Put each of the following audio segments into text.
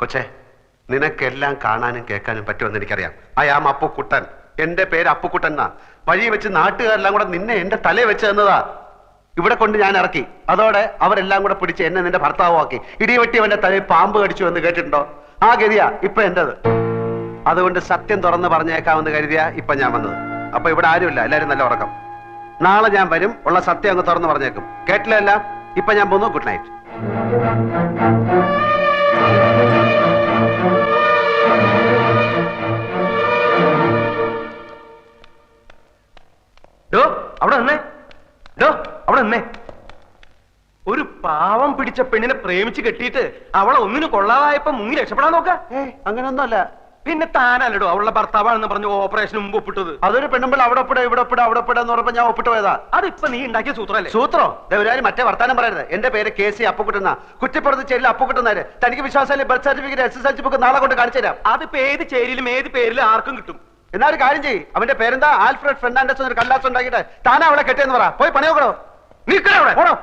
കൊച്ചേ, നിനക്കെല്ലാം കാണാനും കേൾക്കാനും പറ്റുമെന്ന് എനിക്കറിയാം. I am Appukuttan. എന്റെ പേര് അപ്പുക്കുട്ടൻ എന്നാ. വഴി വെച്ച് നാട്ടുകാരെല്ലാം കൂടെ നിന്നെ എന്റെ തലയിൽ വെച്ച് തന്നതാ. ഇവിടെ കൊണ്ട് ഞാൻ ഇറക്കി. അതോടെ അവരെല്ലാം കൂടെ പിടിച്ച് എന്നെ നിന്റെ ഭർത്താവാക്കി. ഇടിവെട്ടി അവന്റെ തലയിൽ പാമ്പ് കടിച്ചു എന്ന് കേട്ടിട്ടുണ്ടോ? ആ ഗതിയാ ഇപ്പൊ എന്റേത്. അതുകൊണ്ട് സത്യം തുറന്ന് പറഞ്ഞേക്കാമെന്ന് കരുതിയാ ഇപ്പൊ ഞാൻ വന്നത്. അപ്പൊ ഇവിടെ ആരുമില്ല, എല്ലാരും നല്ല ഉറക്കം. നാളെ ഞാൻ വരും, ഉള്ള സത്യം അങ്ങ് തുറന്ന് പറഞ്ഞേക്കും. കേട്ടില്ല? ഇപ്പൊ ഞാൻ പോന്നു. Good night. അവിടെ നിന്നേ, അവിടെ നിന്നേ. ഒരു പാവം പിടിച്ച പെണ്ണിനെ പ്രേമിച്ച് കെട്ടിയിട്ട് അവളെ ഒന്നിനും കൊള്ളാതായപ്പോ മുങ്ങി രക്ഷപ്പെടാൻ നോക്ക. അങ്ങനെയൊന്നുമല്ല. പിന്നെ താനല്ലടോ അവളുടെ ഭർത്താവാണെന്ന് പറഞ്ഞു ഓപ്പറേഷന് മുമ്പ് ഒപ്പിട്ടത്. അതൊരു പെണ്ണുമ്പോൾ അവിടെ ഒപ്പിട ഇവിടെ ഒപ്പിട അവിടെ ഒപ്പിട എന്ന് പറഞ്ഞപ്പോ ഞാൻ ഒപ്പിട്ട് പോയതാ. അതിപ്പോ നീ ഉണ്ടാക്കിയ സൂത്രല്ലേ? സൂത്രോ? ദേവരാരി മറ്റേ വർത്താനം പറയരുത്. എന്റെ പേര് KC അപ്പുക്കുട്ടൻ. കുറ്റിപ്പുറത്ത് ചേരിൽ അപ്പുക്കുട്ടനാര്. തനിക്ക് വിശ്വാസമല്ലേ? ബർത്ത് സർട്ടിഫിക്കറ്റ് SSLC ബുക്ക് നാളെ കൊണ്ട് കാണിച്ചു തരാം. അതിപ്പോ ഏത് ചേരിയിലും ഏത് പേരിലും ആർക്കും കിട്ടും. എന്നാലും കാര്യം ചെയ്യ്. അവന്റെ പേരെന്താ? ആൽഫ്രഡ് ഫെർണാണ്ടസ് എന്നൊരു കല്ലാസ് ഉണ്ടാക്കിയിട്ട് താനാ അവളെ കെട്ടിയെന്ന് പറ. പോയി പണി നോക്കണോ? നിൽക്കണോ? പോണോ?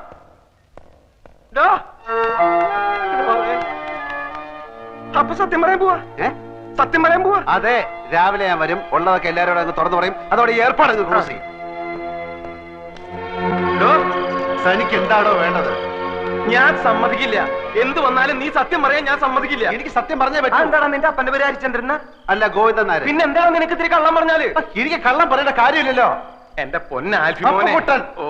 അപ്പൊ സത്യം പറയാൻ പോവാ? സത്യം പറയാൻ പോവാ? അതെ, രാവിലെ ഞാൻ വരും. ഉള്ളതൊക്കെ എല്ലാവരോടും അങ്ങ് തുറന്നു പറയും. അതോടെ ഏർപ്പാട് അങ്ങ് ക്ലോസ് ചെയ്യും. തനിക്ക് എന്താണോ വേണ്ടത്? ഞാൻ സമ്മതിക്കില്ല. എന്ത് വന്നാലും നീ സത്യം പറയാൻ ഞാൻ സമ്മതിക്കില്ല. എനിക്ക് സത്യം പറഞ്ഞേ പറ്റും. എന്താണ് നിന്റെ അപ്പന്റെ പേര്? ഹരിചന്ദ്രൻ? അല്ല, ഗോവിന്ദൻ നായർ. പിന്നെ എന്താണ് നിനക്ക് ഇത്തിരി കള്ളം പറഞ്ഞാല്? എനിക്ക് കള്ളം പറയേണ്ട കാര്യമില്ലല്ലോ. എന്റെ പൊന്നാൽഫി മോനെ. ഓ,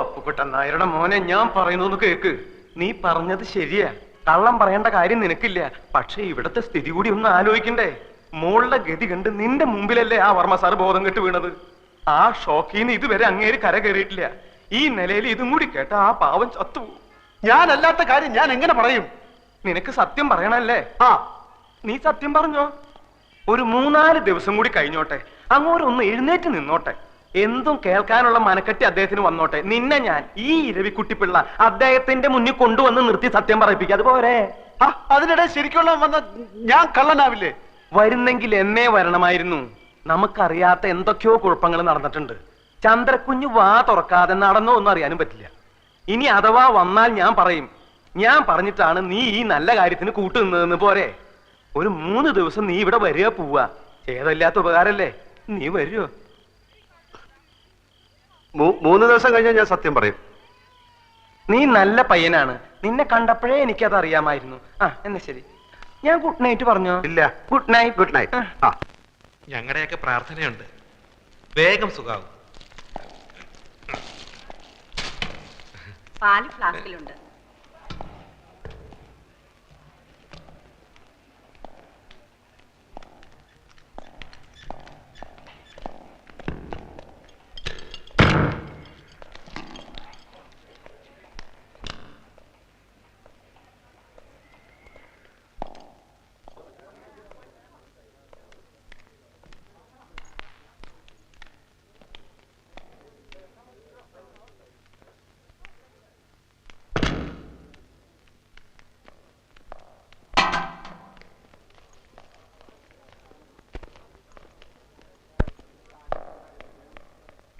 അപ്പുക്കുട്ടൻ നായരുടെ മോനെ, ഞാൻ പറയുന്നത് കേക്ക്. നീ പറഞ്ഞത് ശരിയാ. കള്ളം പറയേണ്ട കാര്യം നിനക്കില്ല. പക്ഷെ ഇവിടത്തെ സ്ഥിതി കൂടി ഒന്ന് ആലോചിക്കണ്ടേ? മോളുടെ ഗതി കണ്ട് നിന്റെ മുമ്പിലല്ലേ ആ വർമ്മ സാറ് ബോധം കെട്ട് വീണത്. ആ ഷോക്കീന്ന് ഇതുവരെ അങ്ങേര് കര കയറിയിട്ടില്ല. ഈ നിലയിൽ ഇതും കൂടി കേട്ട ആ പാവം ചത്തു. ഞാനല്ലാത്ത കാര്യം ഞാൻ എങ്ങനെ പറയും? നിനക്ക് സത്യം പറയണല്ലേ? നീ സത്യം പറഞ്ഞോ. ഒരു 3-4 ദിവസം കൂടി കഴിഞ്ഞോട്ടെ, അങ്ങോട്ടൊന്ന് എഴുന്നേറ്റ് നിന്നോട്ടെ. എന്തും കേൾക്കാനുള്ള മനക്കെട്ടി അദ്ദേഹത്തിന് വന്നോട്ടെ. നിന്നെ ഞാൻ ഈ ഇരവിക്കുട്ടിപ്പിള്ള അദ്ദേഹത്തിന്റെ മുന്നിൽ കൊണ്ടുവന്ന് നിർത്തി സത്യം പറയിപ്പിക്കുക. അതുപോലെ അതിനിടെ ശരിക്കുള്ള വന്ന ഞാൻ കള്ളനാവില്ലേ? വരുന്നെങ്കിൽ എന്നേ വരണമായിരുന്നു. നമുക്കറിയാത്ത എന്തൊക്കെയോ കുഴപ്പങ്ങൾ നടന്നിട്ടുണ്ട്. ചന്ദ്രക്കുഞ്ഞ് വാ തുറക്കാതെ നടന്നോ ഒന്നും അറിയാനും പറ്റില്ല. ഇനി അഥവാ വന്നാൽ ഞാൻ പറയും. ഞാൻ പറഞ്ഞിട്ടാണ് നീ ഈ നല്ല കാര്യത്തിന് കൂട്ടുനിന്നതെന്ന് പോരെ. ഒരു 3 ദിവസം നീ ഇവിടെ വരിക പോവാ. ഏതല്ലാത്ത ഉപകാരല്ലേ? നീ വരുമോ? 3 ദിവസം കഴിഞ്ഞാൽ ഞാൻ സത്യം പറയും. നീ നല്ല പയ്യനാണ്. നിന്നെ കണ്ടപ്പോഴേ എനിക്കത് അറിയാമായിരുന്നു. എന്നാ ശരി, ഞാൻ ഗുഡ് നൈറ്റ് പറഞ്ഞോ? ഇല്ല. Good night. Good night. ഞങ്ങളുടെയൊക്കെ പ്രാർത്ഥനയുണ്ട്, വേഗം സുഖാവും. പാല് ഫ്ലാസ്കിലുണ്ട്.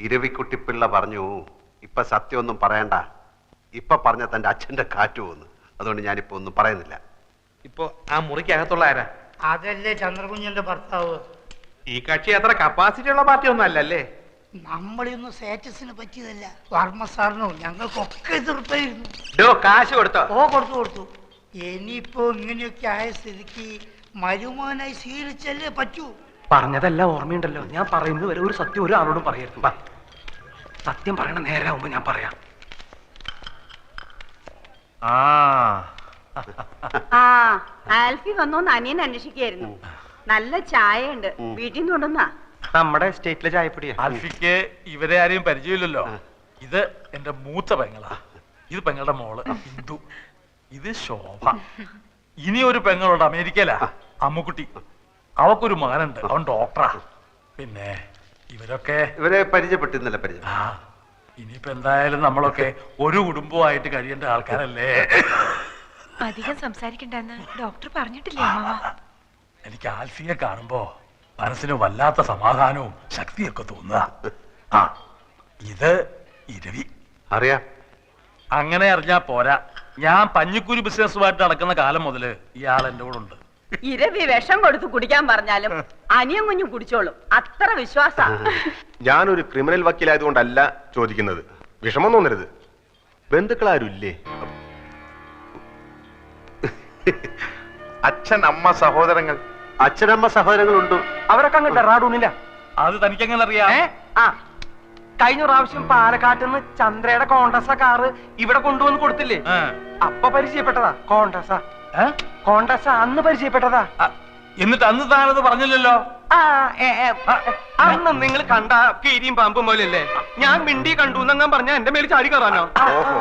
ഇരവിക്കുട്ടിപ്പിള്ള പറഞ്ഞു, ഇപ്പൊ സത്യമൊന്നും പറയണ്ട. ഇപ്പൊ പറഞ്ഞ തന്റെ അച്ഛന്റെ കാറ്റ് പോന്ന്. അതുകൊണ്ട് ഞാനിപ്പോ ഒന്നും പറയുന്നില്ല. ഇപ്പൊ ആ മുറിക്കകത്തുള്ള ആരാ? അതല്ലേ ചന്ദ്രകുഞ്ഞിന്റെ ഭർത്താവ്. ഈ കക്ഷി അത്ര കപ്പാസിറ്റി ഉള്ള പാർട്ടി ഒന്നും അല്ലല്ലേ? നമ്മളൊന്നും സ്റ്റാറ്റസിന് പറ്റിയതല്ല. വർമ്മ സാറിനോ ഞങ്ങൾക്കൊക്കെ എതിർപ്പായിരുന്നു. കാശ് കൊടുത്തോ? കൊടുത്തു. ഇനിയിപ്പോ ഇങ്ങനെയൊക്കെ ആയ സ്ഥിതിക്ക് മരുമോനായി സ്വീകരിച്ചല്ലേ പറ്റൂ. പറഞ്ഞതെല്ലാം ഓർമ്മയുണ്ടല്ലോ. ഞാൻ പറയുന്നത് വരെ ഒരു സത്യം ഒരാളോടും പറയരുത്. സത്യം പറയണ നേരാവുമ്പോ ഞാൻ പറയാം. ആൽഫി വന്നോന്ന് അനിയൻ അന്വേഷിക്കായിരുന്നു. നല്ല ചായ ഉണ്ട്, വീട്ടിൽ നിന്ന് കൊണ്ടുവന്നാ. നമ്മുടെ സ്റ്റേറ്റിലെ ചായപ്പൊടിയാ. ആൽഫിക്ക് ഇവരെ ആരെയും പരിചയമില്ലല്ലോ. ഇത് എന്റെ മൂത്ത പെങ്ങളാ. ഇത് പെങ്ങളുടെ മോള് ഇന്ദു. ഇത് ശോഭ. ഇനി ഒരു പെങ്ങളുണ്ട് അമേരിക്കയിലാ, അമ്മുക്കുട്ടി. അവക്കൊരു മകനുണ്ട്, അവൻ ഡോക്ടറാ. പിന്നെ ഇവരെ പരിചയപ്പെട്ടിരുന്നല്ല പരിചയം. ഇനിയിപ്പോ എന്തായാലും നമ്മളൊക്കെ ഒരു കുടുംബമായിട്ട് കഴിയേണ്ട ആൾക്കാരല്ലേ. അധികം സംസാരിക്കണ്ടെന്ന് ഡോക്ടർ പറഞ്ഞിട്ടില്ലേ അമ്മാവ? എനിക്ക് ആൽഫിയെ കാണുമ്പോ മനസ്സിന് വല്ലാത്ത സമാധാനവും ശക്തിയൊക്കെ തോന്നുക. ഇത് ഇരവി. അറിയാം. അങ്ങനെ അറിഞ്ഞാ പോരാ. ഞാൻ പഞ്ഞിക്കുരി ബിസിനസ്സുമായിട്ട് നടക്കുന്ന കാലം മുതല് ഇയാൾ എന്റെ കൂടെ ഉണ്ട്. ഇരവി വിഷം കൊടുത്ത് കുടിക്കാൻ പറഞ്ഞാലും അനിയും കുഞ്ഞും കുടിച്ചോളും. അത്ര വിശ്വാസ. ഞാനൊരു ക്രിമിനൽ വക്കീലായതുകൊണ്ടല്ല ചോദിക്കുന്നത്. വിഷമം തോന്നരുത്. ബന്ധുക്കളാരും ഇല്ലേ? അച്ഛൻ, അമ്മ, സഹോദരങ്ങൾ? അച്ഛനമ്മ സഹോദരങ്ങളുണ്ട്. അവരൊക്കെ അങ്ങ് ഡെറാഡൂണില്ല. അത് തനിക്കെങ്ങനെ അറിയാം? ആ കഴിഞ്ഞ പ്രാവശ്യം പാലക്കാട്ട് നിന്ന് ചന്ദ്രയുടെ കോണ്ടസ കാറ് ഇവിടെ കൊണ്ടുവന്ന് കൊടുത്തില്ലേ? അപ്പൊ പരിചയപ്പെട്ടതാ കോണ്ടസ. കോണ്ടസ അന്ന് പരിചയപ്പെട്ടതാ. എന്നിട്ട് അന്ന് താനത് പറഞ്ഞില്ലല്ലോ. അന്ന് നിങ്ങൾ കണ്ട കീരിയും പാമ്പും പോലെയല്ലേ? ഞാൻ മിണ്ടി കണ്ടു എന്നങ്ങാൻ പറഞ്ഞ എന്റെ മേൽ ചാടി കയറാനോ? ഓഹോ,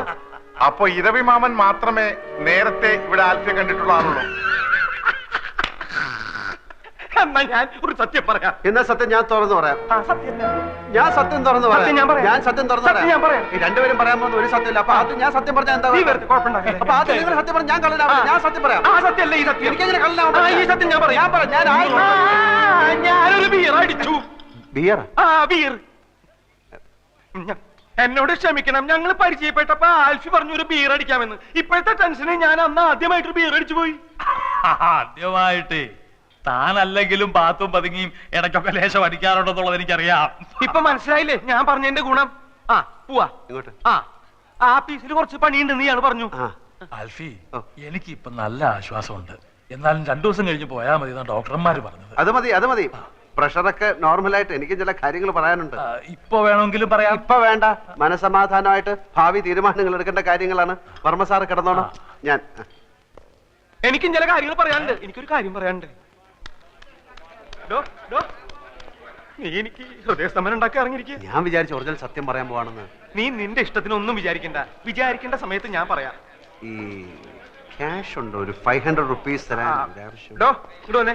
അപ്പൊ ഇരവി മാമൻ മാത്രമേ നേരത്തെ ഇവിടെ ആൽഫിയെ കണ്ടിട്ടുള്ളതാണല്ലോ. എന്നാ ഞാൻ ഒരു സത്യം പറയാം. എന്നാ സത്യം ഞാൻ തുറന്നു പറയാം. സത്യം ഞാൻ സത്യം തുറന്നു പറയാം. ഞാൻ സത്യം തുറന്നു പറയാം. ഈ രണ്ടുപേരും പറയാൻ പോകുന്ന ഒരു സത്യമില്ല. അപ്പൊ അത് ഞാൻ സത്യം പറഞ്ഞാൽ എന്താ? അപ്പൊ അത് നിങ്ങൾ സത്യം പറഞ്ഞാൽ ഞാൻ കള്ളനാവും. ഞാൻ സത്യം പറയാം. സത്യമല്ല ഈ സത്യം. എനിക്കെങ്ങനെ കള്ളനാവും? ഈ സത്യം ഞാൻ പറയാം. ഞാനൊരു ബിയർ അടിച്ചു. ബിയർ? ബിയർ. എന്നോട് ക്ഷമിക്കണം, ഞങ്ങൾ പരിചയപ്പെട്ടപ്പോ ആൽഫി പറഞ്ഞു ഒരു ബിയർ അടിക്കാമെന്ന്. ഇപ്പോഴത്തെ ടെൻഷന് ഞാൻ അന്ന് ആദ്യമായിട്ടൊരു ബിയർ അടിച്ചു പോയി. ആദ്യമായിട്ട് താനല്ലെങ്കിലും പാത്തും പതുങ്ങിയും ഇടയ്ക്കൊക്കെ ലേശം അടിക്കാറുണ്ടെന്നുള്ളത് എനിക്കറിയാം. ഇപ്പൊ മനസ്സിലായില്ലേ ഞാൻ പറഞ്ഞതിന്റെ ഗുണം? പോവാ ഇങ്ങോട്ട്. ആ പീസിൽ കുറച്ച് പണിയുണ്ട് നീയാണ് പറഞ്ഞു. ആൽഫി, എനിക്ക് ഇപ്പൊ നല്ല ആശ്വാസമുണ്ട്. എന്നാലും 2 ദിവസം കഴിഞ്ഞ് പോയാൽ മതി എന്നാണ് ഡോക്ടർമാര് പറഞ്ഞത്. അത് മതി, അത് മതി. പ്രഷറൊക്കെ നോർമലായിട്ട്. എനിക്ക് ചില കാര്യങ്ങൾ പറയാനുണ്ട്. ഇപ്പൊ വേണമെങ്കിലും പറയാം. ഇപ്പൊ വേണ്ട. മനസമാധാനമായിട്ട് ഭാവി തീരുമാനങ്ങൾ എടുക്കേണ്ട കാര്യങ്ങളാണ്. വർമ്മ സാറ് കിടന്നോണം. ഞാൻ എനിക്കും ചില കാര്യങ്ങൾ പറയാനുണ്ട്. എനിക്കൊരു കാര്യം പറയാനുണ്ട്. നീ എനിക്ക് ഹൃദയസ്തംഭനം ഉണ്ടാക്കി ഇറങ്ങിയിരിക്കുക. ഞാൻ വിചാരിച്ചു ഒറിജിനൽ സത്യം പറയാൻ പോവാണെന്ന്. നീ നിന്റെ ഇഷ്ടത്തിനൊന്നും വിചാരിക്കേണ്ട സമയത്ത് ഞാൻ പറയാം. ഈ ക്യാഷ് ഉണ്ടോ? ഒരു 500 റുപ്പീസ് തരാൻ ഇങ്ങോട്ട് വന്നേ.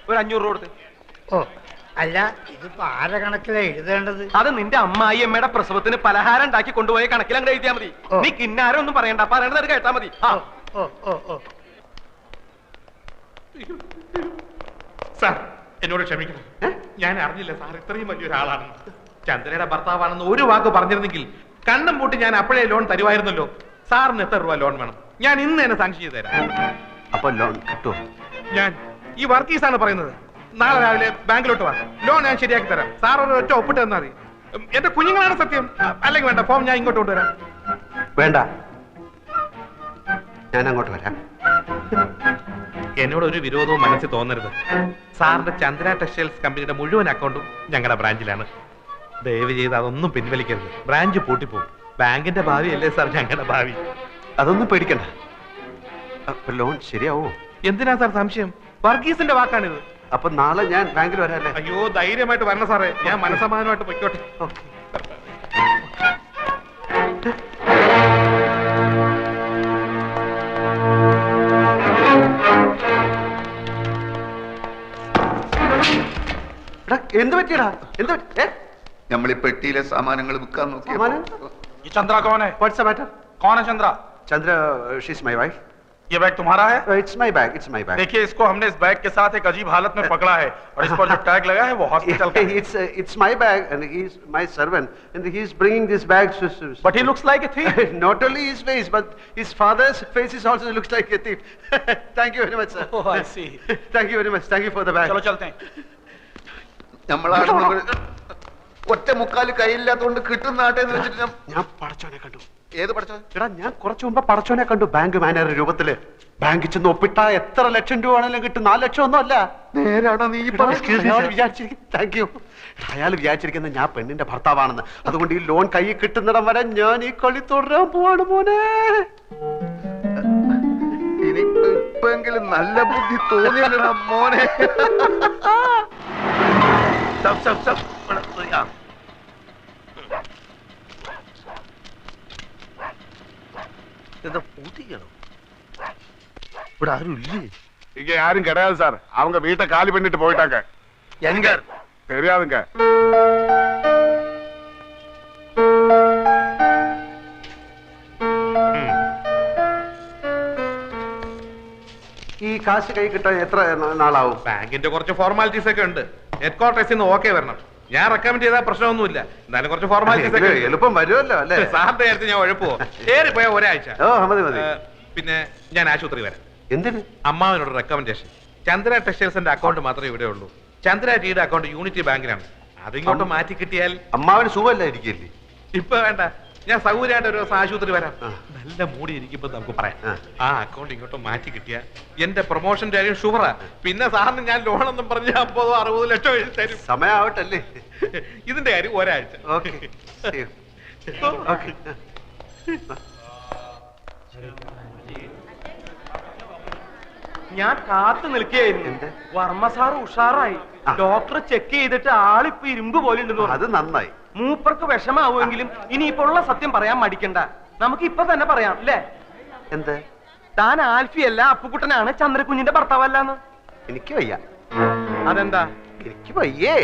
ഒരു 500 രൂപ കൊടുത്ത്. ഓ അല്ല, ഇതിപ്പോ ആരെ കണക്കിലാ എഴുതേണ്ടത്? അത് നിന്റെ അമ്മായി അമ്മയുടെ പ്രസവത്തിന് പലഹാരം ഉണ്ടാക്കി കൊണ്ടുപോയ കണക്കിൽ അങ്ങോട്ട് എഴുതിയാ മതി. നീ കിന്നാരം ഒന്നും പറയണ്ട. പറയണത് അത് കേട്ടാ മതി. ഓ ഓ ഓ സാർ, എന്നോട് ക്ഷമിക്കണം. ഞാൻ അറിഞ്ഞില്ല സാർ ഇത്രയും വലിയൊരാളാണെന്ന്. ചന്ദ്രയുടെ ഭർത്താവാണെന്ന് ഒരു വാക്ക് പറഞ്ഞിരുന്നെങ്കിൽ കണ്ണും പൂട്ടി ഞാൻ അപ്പോഴേ ലോൺ തരുമായിരുന്നല്ലോ. സാറിന് എത്ര രൂപ ലോൺ വേണം? ഞാൻ ഇന്ന് തന്നെ സാങ്ഷൻ ചെയ്ത് തരാം. അപ്പൊ ലോൺ കിട്ടുമോ? ഞാൻ ഈ വർക്കീസാണ് പറയുന്നത്. നാളെ രാവിലെ ബാങ്കിലോട്ട് വാ. ലോൺ ഞാൻ ശരിയാക്കി തരാം. സാർ ഒരു ഒറ്റ ഒപ്പിട്ട് തന്നാൽ മതി. എന്റെ കുഞ്ഞുങ്ങളാണ് സത്യം. അല്ലെങ്കിൽ വേണ്ട, ഫോം ഞാൻ ഇങ്ങോട്ട് കൊണ്ടുവരാം. വേണ്ട, ഞാൻ അങ്ങോട്ട് വരാം. എന്നോട് ഒരു വിരോധവും മനസ്സിൽ തോന്നരുത്. സാറിന്റെ ചന്ദ്ര ടെക്സ്റ്റൈൽസ് കമ്പനിയുടെ മുഴുവൻ അക്കൗണ്ടും ഞങ്ങളുടെ ബ്രാഞ്ചിലാണ്. ദയവ് ചെയ്ത് അതൊന്നും പിൻവലിക്കരുത്. ബ്രാഞ്ച് പൂട്ടിപ്പോകും. ബാങ്കിന്റെ ഭാവിയല്ലേ സാർ ഞങ്ങളുടെ ഭാവി. അതൊന്നും പേടിക്കണ്ട. അപ്പൊ ലോൺ ശരിയാവോ? എന്തിനാ സാർ സംശയം? വർഗീസിന്റെ വാക്കാണിത്. അപ്പൊ നാളെ ഞാൻ ബാങ്കിൽ വരാല്ലേ? അയ്യോ, ധൈര്യമായിട്ട് വരണം സാറേ. ഞാൻ മനസ്സമാധാനമായിട്ട് പൊയ്ക്കോട്ടെ. എന്ത് പറ്റിയടാ? എന്ത് നമ്മൾ ഈ പെട്ടിയിലെ സാമാനങ്ങൾ വിൽക്കാൻ നോക്കി. चंद्रा कौन है? What's the matter? कौन है Chandra? Chandra, she's my wife. ये बैग तुम्हारा है? It's my bag. It's my bag. देखिए, इसको हमने इस बैग के साथ एक अजीब हालत में पकड़ा है और इस पर जो टैग लगा है वो हॉस्पिटल का है. It's my bag and he's my servant and he's bringing this bag. But he looks like a thief. Not only his face, but his father's face is also looks like a thief. Thank you very much, sir. Oh, I see. Thank you very much. Thank you for the bag. चलो चलते हैं. നമ്മളാണ് ഒറ്റ മുക്കാല് കയ്യില്ലാത്തോണ്ട് കിട്ടുന്ന ആട്ടെന്ന് വെച്ചിട്ട് ഞാൻ പടച്ചോനെ കണ്ടു. ഏത് പഠിച്ചോ? എടാ, ഞാൻ കുറച്ചു മുമ്പ് പടച്ചോനെ കണ്ടു. ബാങ്ക് മാനേജർ രൂപത്തില്. ബാങ്കിൽ ചെന്ന് ഒപ്പിട്ട എത്ര ലക്ഷം രൂപ ആണെങ്കിലും കിട്ടും. 4 ലക്ഷം ഒന്നും അല്ല. നേരാണോ നീ താങ്ക് യു. അയാൾ വിചാരിച്ചിരിക്കുന്നത് ഞാൻ പെണ്ണിന്റെ ഭർത്താവാണെന്ന്. അതുകൊണ്ട് ഈ ലോൺ കൈ കിട്ടുന്നിടം വരെ ഞാൻ ഈ കളി തുടരാൻ പോവാണ് മോനെ. ഇനി ഇപ്പെങ്കിലും നല്ല ബുദ്ധി തോന്നിയല്ലടാ മോനെ. എന്താ പൂട്ടിക്കണോ? ഇവിടെ ആരും ഇല്ലേ? இங்க யாரும் கிடையாது சார். அவங்க வீட்டை காலி பண்ணிட்டு போயிட்டாங்க. எங்க? தெரியாதுங்க. ഈ കാശ് കൈ കിട്ടാൻ എത്ര നാളാവും? ബാങ്കിന്റെ കുറച്ച് ഫോർമാലിറ്റീസ് ഒക്കെ ഉണ്ട്. ഹെഡ്ക്വാർട്ടേഴ്സിൽ നിന്ന് ഓക്കെ വരണം. ഞാൻ റെക്കമെൻഡ് ചെയ്താൽ പ്രശ്നമൊന്നുമില്ല. എന്നാലും കുറച്ച് ഫോർമാലിറ്റീസ് ഒക്കെ എളുപ്പം വരുമല്ലോ അല്ലേ? സാറിന്റെ കാര്യത്തിൽ ഞാൻ ഉഴപ്പോ ഏറിപ്പോയ ഒരാഴ്ച. ഓ, മതി മതി. പിന്നെ ഞാൻ ആശുപത്രി വരാം. എന്തിന്? അമ്മാവനോട് റെക്കമെൻഡേഷൻ. ചന്ദ്ര ടെക്സ്റ്റൈൽസിന്റെ അക്കൗണ്ട് മാത്രമേ ഇവിടെ ഉള്ളൂ. ചന്ദ്ര ടീയുടെ അക്കൗണ്ട് യൂണിറ്റി ബാങ്കിലാണ്. അതിങ്ങോട്ട് മാറ്റി കിട്ടിയാൽ അമ്മാവന് സുഖമല്ലായിരിക്കല്ലേ? ഇപ്പൊ വേണ്ട, ഞാൻ സൗകര്യമായിട്ട് ഒരു ദിവസം ആശുപത്രി വരാം. നല്ല മൂടി ഇരിക്കുമ്പോ നമുക്ക് പറയാം. ആ അക്കൗണ്ട് ഇങ്ങോട്ട് മാറ്റി കിട്ടിയ എന്റെ പ്രൊമോഷന്റെ കാര്യം ഷുവറാ. പിന്നെ സാറിന് ഞാൻ ലോണെന്നും പറഞ്ഞ് 50-60 ലക്ഷം എഴുതി തരും. സമയാവട്ടല്ലേ? ഇതിന്റെ കാര്യം ഒരാഴ്ച. ഞാൻ കാത്തു നിൽക്കുകയായിരുന്നു. വർമ്മ സാർ ഉഷാറായി. ഡോക്ടർ ചെക്ക് ചെയ്തിട്ട് ആളിപ്പോ ഇരുമ്പ് പോലെ ഉണ്ടെന്ന് പറഞ്ഞു. അത് നന്നായി. മൂപ്പർക്ക് വിഷമാവുമെങ്കിലും ഇനിയിപ്പോ ഉള്ള സത്യം പറയാൻ മടിക്കണ്ട. നമുക്ക് ഇപ്പൊ തന്നെ പറയാം അല്ലേ? എന്ത്? താൻ ആൽഫിയല്ല അപ്പുക്കുട്ടനാണ് ചന്ദ്രകുഞ്ഞിന്റെ ഭർത്താവല്ലാന്ന്. എനിക്ക് വയ്യ. അതെന്താ? എനിക്ക് വയ്യേ.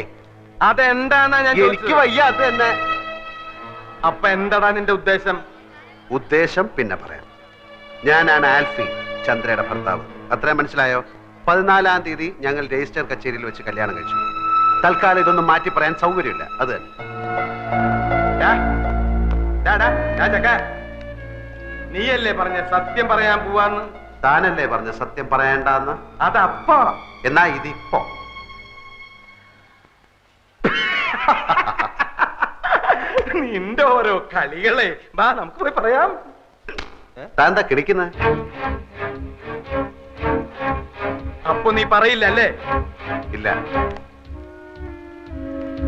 അതെന്താന്നാ ഞാൻ എനിക്ക് വയ്യ. അത് തന്നെ. അപ്പൊ എന്താടാ നിന്റെ ഉദ്ദേശം? ഉദ്ദേശം പിന്നെ പറയാം. ഞാനാണ് ആൽഫി, ചന്ദ്രയുടെ ഭർത്താവ്. അത്രയും മനസ്സിലായോ? 14-ാം തീയതി ഞങ്ങൾ രജിസ്റ്റർ കച്ചേരിയിൽ വെച്ച് കല്യാണം കഴിച്ചു. തൽക്കാലം ഇതൊന്നും മാറ്റി പറയാൻ സൗകര്യമില്ല. അത് തന്നെ. നീയല്ലേ പറഞ്ഞ സത്യം പറയാൻ പോവാന്ന്? താനല്ലേ പറഞ്ഞ സത്യം പറയണ്ടെന്ന്? അതപ്പോ. എന്നാ ഇതിപ്പോ. നിന്റെ ഓരോ കളികളെ. വാ നമുക്ക് പോയി പറയാം. താൻ എന്താ കിണിക്കുന്നത്? അപ്പൊ നീ പറയില്ല അല്ലേ? ഇല്ല.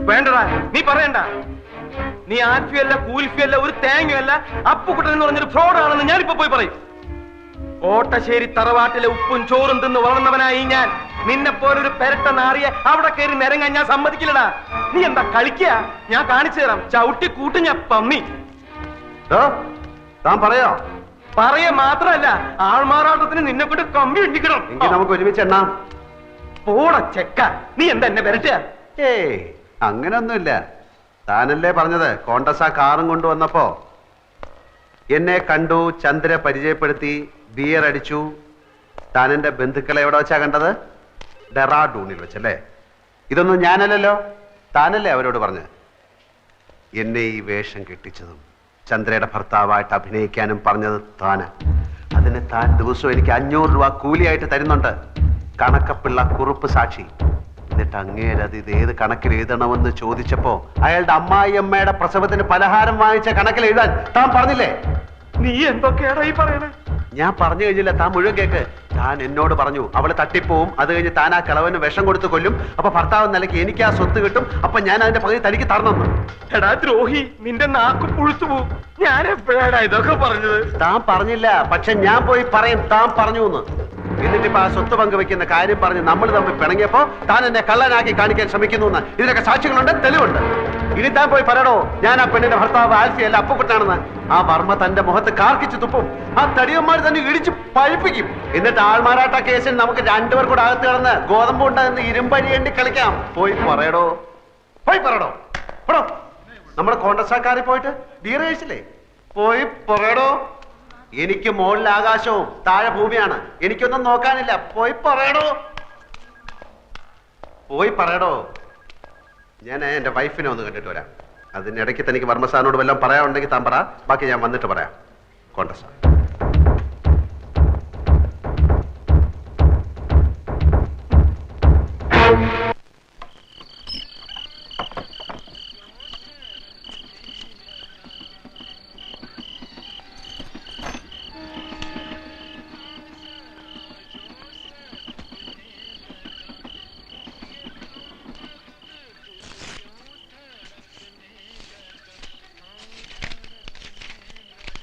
വേണ്ടടാ, നീ പറയണ്ട. നീ ആൽഫിയല്ല, കൂൽഫിയല്ല, ഒരു തേങ്ങയല്ല, അപ്പുക്കുട്ടൻ എന്ന് പറഞ്ഞൊരു ഫ്രോഡാണെന്ന് ഞാനിപ്പോ പോയി പറയും. ഓട്ടശ്ശേരി തറവാട്ടിലെ ഉപ്പും ചോറും തിന്ന് വളർന്നവനായി ഞാൻ. നിന്നെ പോലൊരു പെരട്ട നാറിയെ അവിടെ കയറി നിരങ്ങാൻ ഞാൻ സമ്മതിക്കില്ലടാ. നീ എന്താ കളിക്കുക? ഞാൻ കാണിച്ചു തരാം. ചവിട്ടി കൂട്ടി ഞാൻ പമ്മി. താൻ പറയോ? പറയ മാത്രല്ല, ആൾമാറാട്ടത്തിന് നിന്നെ കൊണ്ട് കമ്പി ഇടിക്കണം. എങ്കിൽ നമുക്ക് ഒരുമിച്ച് എണ്ണാം. പോട ചെക്ക, നീ എന്താ എന്നെ പെരട്ടുക? ഏയ്, അങ്ങനൊന്നുമില്ല. താനല്ലേ പറഞ്ഞത് കോണ്ടസ കാറും കൊണ്ടുവന്നപ്പോ എന്നെ കണ്ടു, ചന്ദ്ര പരിചയപ്പെടുത്തി, ബിയർ അടിച്ചു. താൻ എന്റെ ബന്ധുക്കളെ എവിടെ വെച്ചാ കണ്ടത്? ഡെറാഡൂണിൽ വെച്ചല്ലേ? ഇതൊന്നും ഞാനല്ലല്ലോ, താനല്ലേ അവരോട് പറഞ്ഞത്. എന്നെ ഈ വേഷം കെട്ടിച്ചതും ചന്ദ്രയുടെ ഭർത്താവായിട്ട് അഭിനയിക്കാനും പറഞ്ഞത് താന്. അതിന് താൻ ദിവസവും എനിക്ക് 500 രൂപ കൂലിയായിട്ട് തരുന്നുണ്ട്. കണക്കപ്പിള്ള കുറുപ്പ് സാക്ഷി. എന്നിട്ട് അങ്ങേരത് ഇത് ഏത് കണക്കിൽ എഴുതണമെന്ന് ചോദിച്ചപ്പോ അയാളുടെ അമ്മായിയമ്മയുടെ പ്രസവത്തിന് പലഹാരം വാങ്ങിച്ച കണക്കിൽ എഴുതാൻ താൻ പറഞ്ഞില്ലേ? നീ എന്തൊക്കെയാടാ ഈ പറയണേ? ഞാൻ പറഞ്ഞു കഴിഞ്ഞില്ല, താൻ മുഴുവൻ കേക്ക്. താൻ എന്നോട് പറഞ്ഞു അവള് തട്ടിപ്പോവും, അത് കഴിഞ്ഞ് താൻ ആ കിളവന് വിഷം കൊടുത്ത് കൊല്ലും, അപ്പൊ ഭർത്താവ് നിലയ്ക്ക് എനിക്ക് ആ സ്വത്ത് കിട്ടും, അപ്പൊ ഞാൻ അതിന്റെ പകുതി തനിക്ക് തരണമെന്ന്. എടാ ദ്രോഹി, നിന്റെ നാക്ക് പുഴുത്തു പോവും. ഞാൻ എപ്പോഴാടാ ഇതൊക്കെ പറഞ്ഞത്? താൻ പറഞ്ഞില്ല, പക്ഷെ ഞാൻ പോയി പറയും താൻ പറഞ്ഞു എന്ന്. എന്നിട്ടിപ്പോ ആ സ്വത്ത് പങ്കുവെക്കുന്ന കാര്യം പറഞ്ഞ് നമ്മൾ തമ്മിൽ പിണങ്ങിയപ്പോ താൻ എന്നെ കള്ളനാക്കി കാണിക്കാൻ ശ്രമിക്കുന്നു. ഇതിനൊക്കെ സാക്ഷികളുണ്ട്, തെളിവുണ്ട്. ഇനി താൻ പോയി പറയണോ ഞാൻ ആ പെണ്ണിന്റെ ഭർത്താവ് ആൽഫിയല്ല അപ്പുക്കുട്ടനാണെന്ന്? ആ വർമ്മ തന്റെ മുഖത്ത് കാർക്കിച്ച് തുപ്പും. ആ തടിയന്മാർ തന്നെ ഇടിച്ച് പഴിപ്പിക്കും. എന്നിട്ട് ആൾമാരാട്ട കേസിൽ നമുക്ക് 2 പേർ കൂടെ അകത്ത് കിടന്ന് ഗോതമ്പുണ്ടെന്ന് ഇരുമ്പഴിയേണ്ടി കളിക്കാം. പോയി പറയടോ, പോയി പറയടോ. എടോ, നമ്മുടെ കോണ്ടസാക്കാരിൽ പോയിട്ട് ബിയർ കഴിച്ചില്ലേ? പോയി പറയടോ. എനിക്ക് മുകളിൽ ആകാശവും താഴെ ഭൂമിയാണ്, എനിക്കൊന്നും നോക്കാനില്ല. പോയി പറയടോ, പോയി പറയടോ. ഞാൻ എന്റെ വൈഫിനെ ഒന്ന് കണ്ടിട്ട് വരാം. അതിനിടയ്ക്ക് തനിക്ക് വർമ്മസാറിനോട് വല്ലതും പറയാനുണ്ടെങ്കിൽ താൻ പറ, ബാക്കി ഞാൻ വന്നിട്ട് പറയാം. കോണ്ടസാർ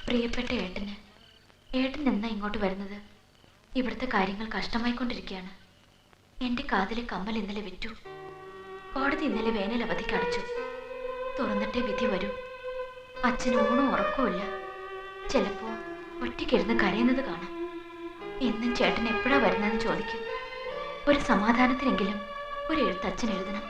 പ്രിയപ്പെട്ട ഏട്ടൻ എന്നാ ഇങ്ങോട്ട് വരുന്നത്? ഇവിടുത്തെ കാര്യങ്ങൾ കഷ്ടമായിക്കൊണ്ടിരിക്കുകയാണ്. എൻ്റെ കാതിലെ കമ്മൽ ഇന്നലെ വിറ്റു. കോടതി ഇന്നലെ വേനൽ അവധിക്ക് അടച്ചു. തുറന്നിട്ടേ വിധി വരൂ. അച്ഛന് ഊണും ഉറക്കവുമില്ല. ചിലപ്പോ ഒറ്റയ്ക്കിരുന്ന് കരയുന്നത് കാണാം. എന്നും ചേട്ടൻ എപ്പോഴാ വരുന്നതെന്ന് ചോദിക്കും. ഒരു സമാധാനത്തിനെങ്കിലും ഒരു എഴുത്ത് അച്ഛൻ എഴുതണം.